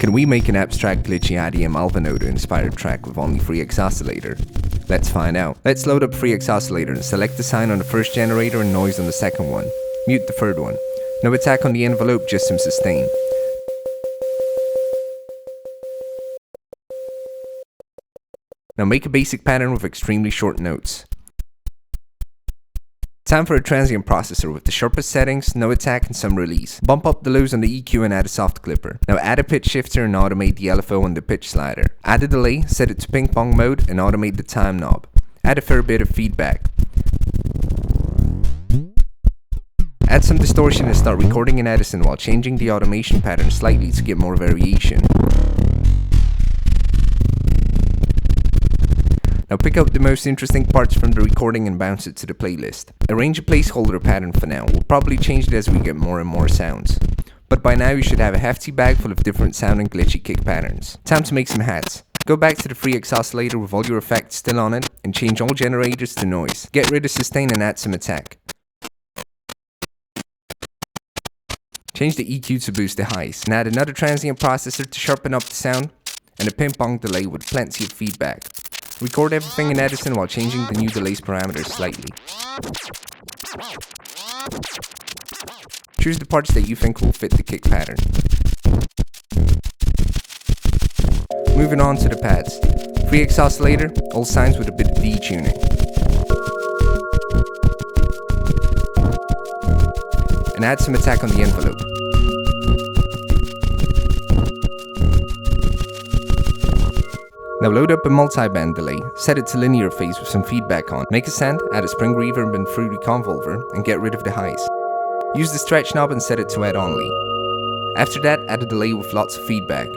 Can we make an abstract glitchy IDM Alva Noto inspired track with only FreeX oscillator? Let's find out. Let's load up FreeX oscillator and select the sign on the first generator and noise on the second one. Mute the third one. No attack on the envelope, just some sustain. Now make a basic pattern with extremely short notes. Time for a transient processor with the sharpest settings, no attack and some release. Bump up the lows on the EQ and add a soft clipper. Now add a pitch shifter and automate the LFO on the pitch slider. Add a delay, set it to ping pong mode and automate the time knob. Add a fair bit of feedback. Add some distortion and start recording in Edison while changing the automation pattern slightly to get more variation. Now pick up the most interesting parts from the recording and bounce it to the playlist. Arrange a placeholder pattern for now. We'll probably change it as we get more and more sounds. But by now you should have a hefty bag full of different sounding glitchy kick patterns. Time to make some hats. Go back to the FreeX oscillator with all your effects still on it and change all generators to noise. Get rid of sustain and add some attack. Change the EQ to boost the highs and add another transient processor to sharpen up the sound and a ping pong delay with plenty of feedback. Record everything in Edison while changing the new delays parameters slightly. Choose the parts that you think will fit the kick pattern. Moving on to the pads. FreeX oscillator, all signs with a bit of detuning. And add some attack on the envelope. Now load up a multi-band delay, set it to linear phase with some feedback on, make a send, add a spring reverb and fruity convolver, and get rid of the highs. Use the stretch knob and set it to add only. After that, add a delay with lots of feedback.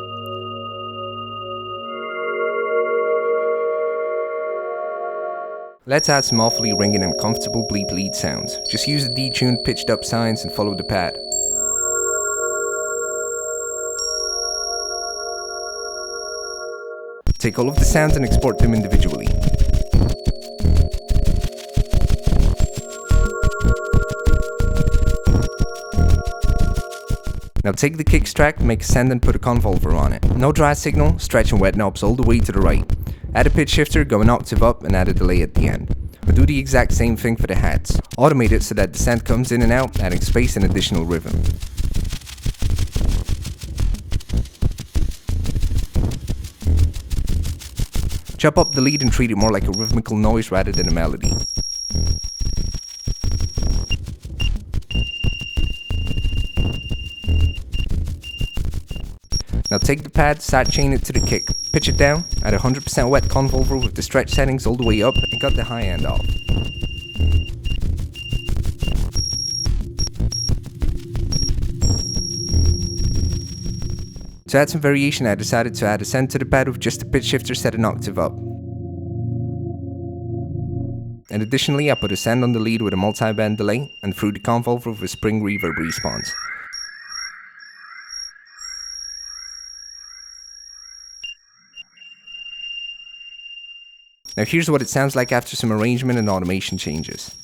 Let's add some awfully ringing and comfortable bleep lead sounds. Just use the detuned pitched up signs and follow the pad. Take all of the sounds and export them individually. Now take the kicks track, make a send and put a convolver on it. No dry signal, stretch and wet knobs all the way to the right. Add a pitch shifter, go an octave up and add a delay at the end. But do the exact same thing for the hats. Automate it so that the send comes in and out, adding space and additional rhythm. Chop up the lead and treat it more like a rhythmical noise rather than a melody. Now take the pad, side chain it to the kick, pitch it down, add 100% wet convolver with the stretch settings all the way up and cut the high end off. To add some variation, I decided to add a send to the pad with just a pitch shifter set an octave up. And additionally, I put a send on the lead with a multi-band delay and through the convolver with a spring reverb response. Now here's what it sounds like after some arrangement and automation changes.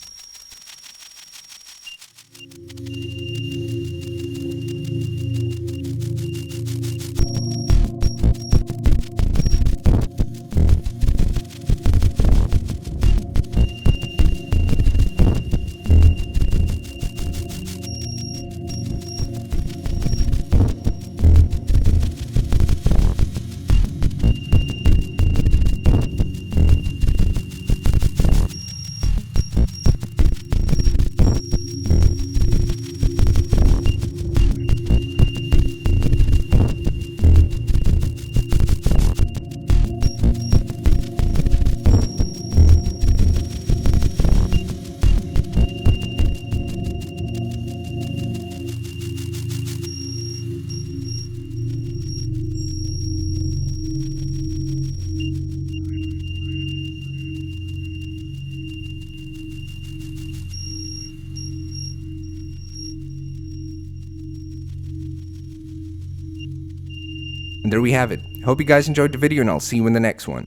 And there we have it. Hope you guys enjoyed the video and I'll see you in the next one.